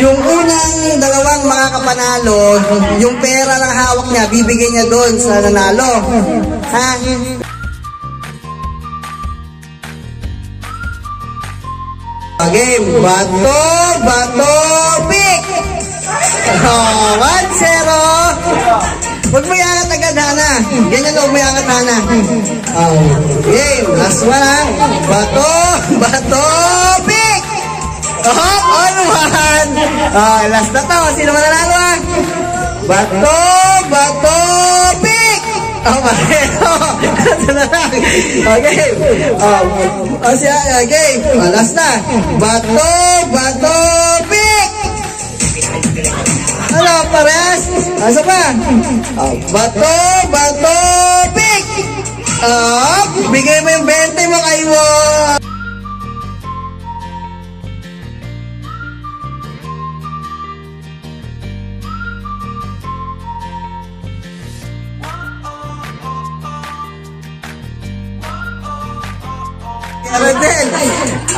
yung unang dalawang makakapanalo, yung pera ng hawak niya, bibigay niya doon sa nanalo. Ha? Game, bato, pick! 1-0. Huwag mo yangat agad, Hana. Ganyan na, huwag mo yangat, Hana. Game, last one, ha? Bato, pick! On one! Last na to. Sino mananalo, ha? Bato, pick! Mareo. Ito na lang. Okay. Game. Last na. Bato, pick! Ano, pares? Asa pa? Bato, pick! Bigay mo yung 20 mo kay mo.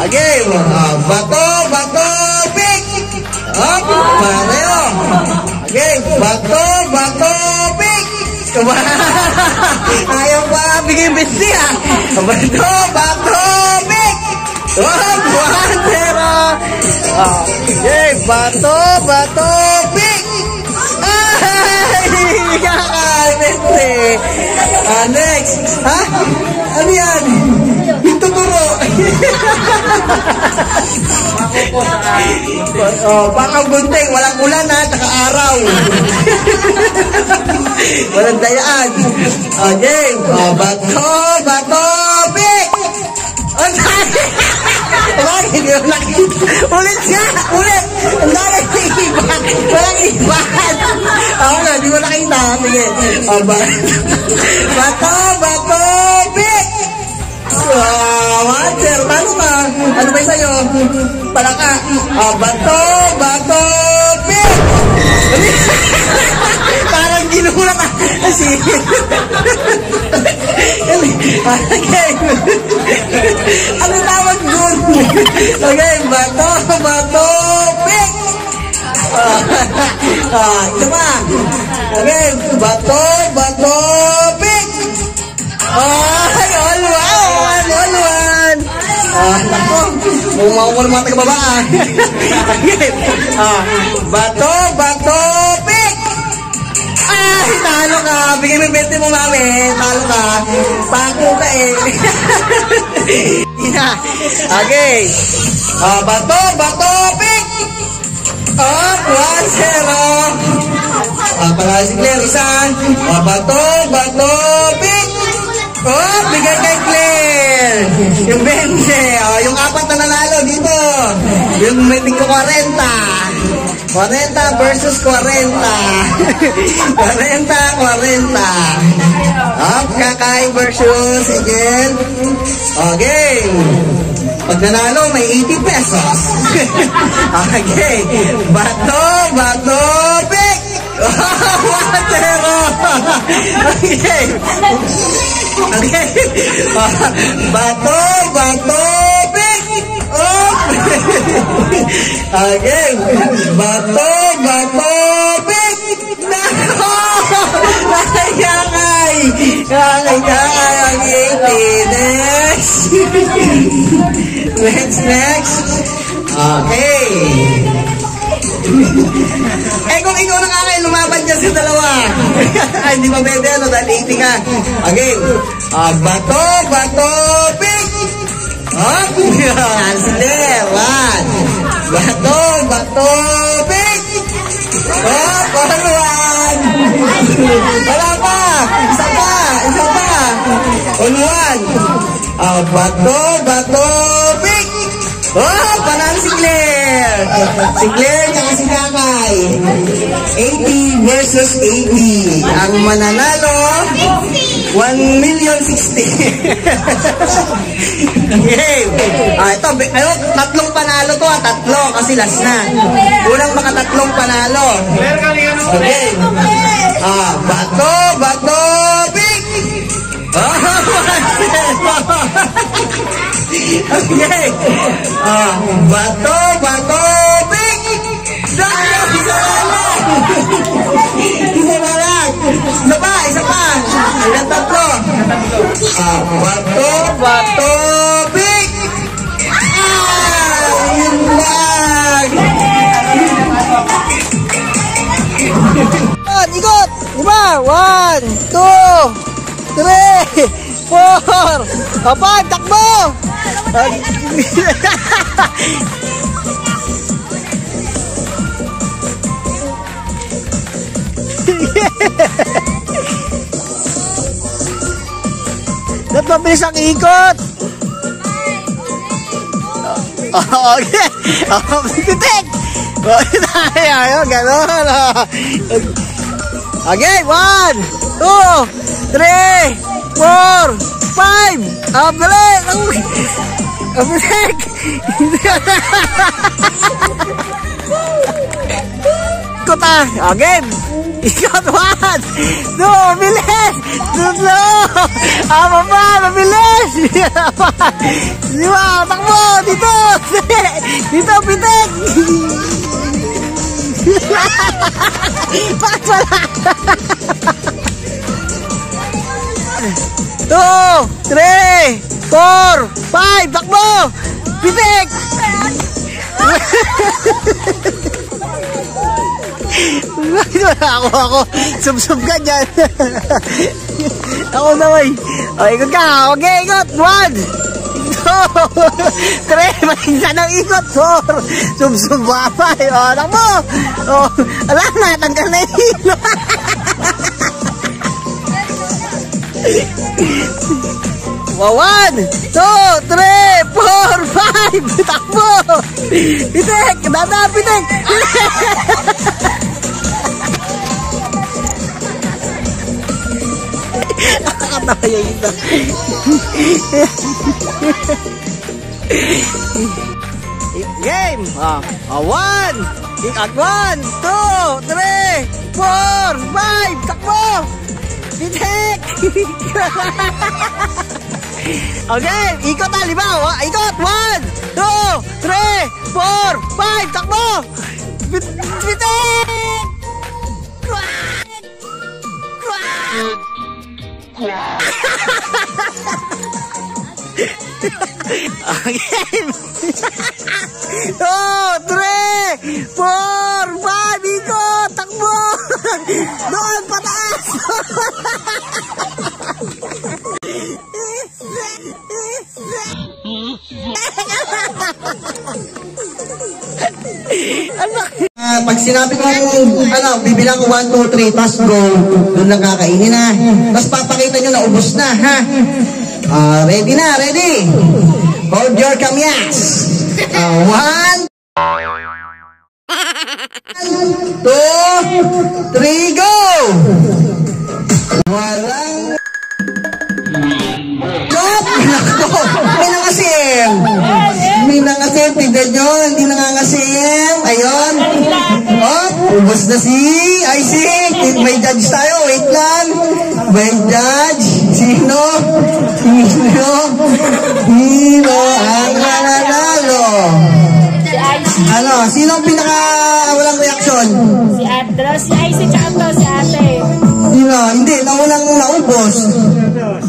Again, bato, pick! Mareo. Again, bato, pick! Ayaw pa bigay besti, ha? Bato, pick! 1-0. Again, bato, pick! Ay! Kakalimutin. Next. Ha? Ano yan? Tuturo. Bakang gunting, walang ulan, ha, taka araw. Walang dayaan. Okay, bato, pick! Ulit siya! Ulit! Ang dami iba! Walang iba! Ako na, di mo nakita. Sige. Bato, pick! Sir, paano ka? Ano ba sa'yo? Palaka. Bato, pick! Parang ginulat ka. Okay. Ano tawag doon? Okay, bato, pick! Isa pa. Okay, bato, pick! Ay, all one! Nako, mawawala mga taga-baba. Bato, pick! Talo ka. Bigay mo 20 mo, mami. Talo ka. Pako ka eh. Okay. Bato, pick! 1-0. Para si Claire, isa. Bato, pick! Bigay kay Claire. Yung 20. Yung apat na nanalo dito. Yung may tingko 40. 40 versus 40. 40. Kakay versus again. Okay. Pag nanalo, may 80 pesos. Okay. Bato, pick! 1-0. Okay. Bato, pick! Again, bato, pick! Nakayakay! Nakayakay ang 80. Next. Okay. Kung ikaw na kakay, lumaban dyan sa dalawa. Ay, hindi pa pwede, dahil 80 ka. Again. Bato, pick! There, one. Bato, pick! All one. Wala pa. Isa pa. All one. Bato, pick! Panalo si Claire. Si Claire at si Kakay. 80 versus 80. Ang mananalo, 1,060,000. Okay. Ito, tatlong panalo to, tatlo kasi last na. Unang makatatlong panalo. Okay. Bato, pick! Okay. Bato, pick! Bato, pick! Yun lang! Ikot! Diba? 1, 2, 3, 4, 5, takbo! Dapat mabilis ang ikot. Okay. Titik. Ayun, gano'n. Okay, 1, 2, 3, 4, 5. Abilik. Abilik. Ikot ah. Okay. Ikot, 1, 2, mabilis! Tutlo! Baba, mabilis! Diba, takbo! Dito! Dito, pitik! Bakit wala? 2, 3, 4, 5, takbo! Pitik! Ako, sub-sub ka dyan. Ako naman. O, ikot ka. Okay, ikot. 1, 2, 3. Maligsan ang ikot. 4. Sub-sub wapay. O, anak mo. O, alam na, tanggal na yung hilo. O, 1, 2, 3, 4, 5. Takbo. Pitik. Dada, pitik. Nakakatawa yung ito. Game! 1, 2, 3, 4, 5, takbo! Pitik! Okay, ikot na, libaw. Ikot, 1, 2, 3, 4, 5, takbo! Pitik! Again. 2, 3, 4, 5, ikot, takbo. Doon, pataas. Pag sinabi ko bibilang ko 1, 2, 3, tapos go, doon lang kakainin na. Tapos papakita nyo na ubos na, ha? Ready na, ready? Hold your kamyas. 1, 2, 3, go! Walang... Stop! May nangasim! May nangasim, tignan nyo, hindi nangangasim. Ayun. Ubos na si Isaac. May judge tayo, wait lang. May judge. Sino ang nanalo? Sino ang pinaka walang reaksyon? Si Andro, si Isaac, tsaka si ate. Sino? Hindi, naunang naubos.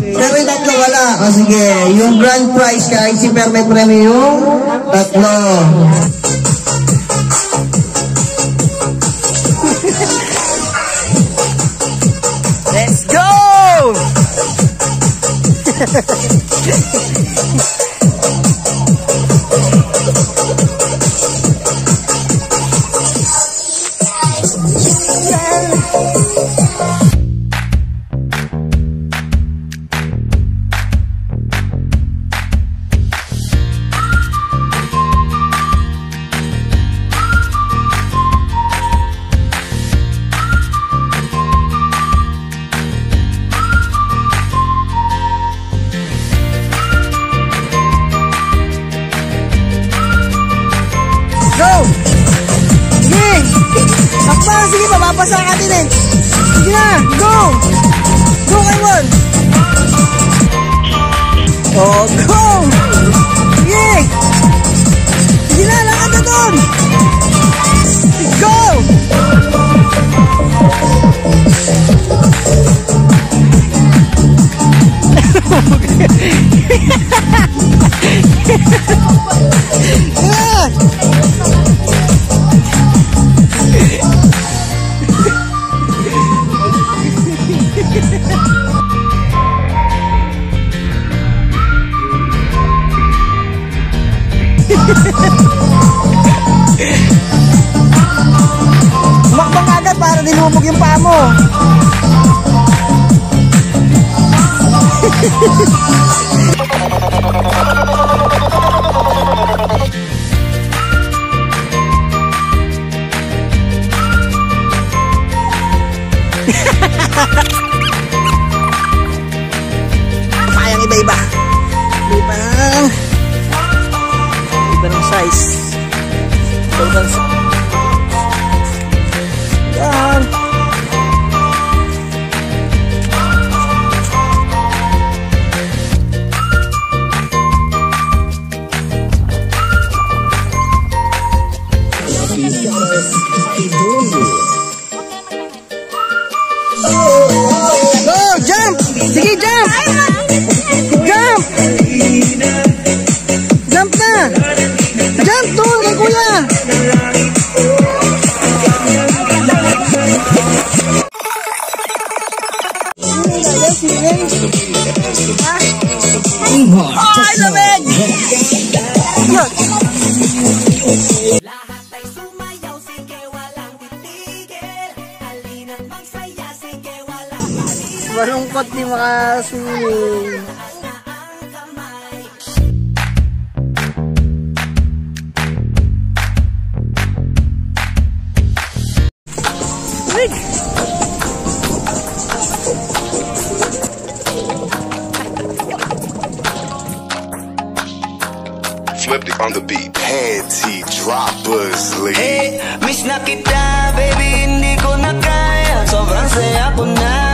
Pero yung tatlo wala. Sige, yung grand prize kay si Permet Premyo yung tatlo. Let's go! Go! Sige! Takpan! Sige, mapapasa natin eh! Sige na! Go! Go, Kaimon! Oh, go! Sige! Sige na! Lakad na doon! Go! Makbang agad para nilumog yung paa mo. Sayang iba-iba. Iba ng size. Ibang size. Yan. Go, jump! Sige, jump! Jump! Jump na! Jump doon kay kuya! Ay, lamig! Lahat ay sumayaw, sige walang titigil. Halina't magsaya, sige walang paligid. Malungkot di makasuling. Na ang kamay. Flipped it on the beat. Panty droppers, lady. Miss na kita, baby, hindi ko na kaya. Sobrang saya ko na.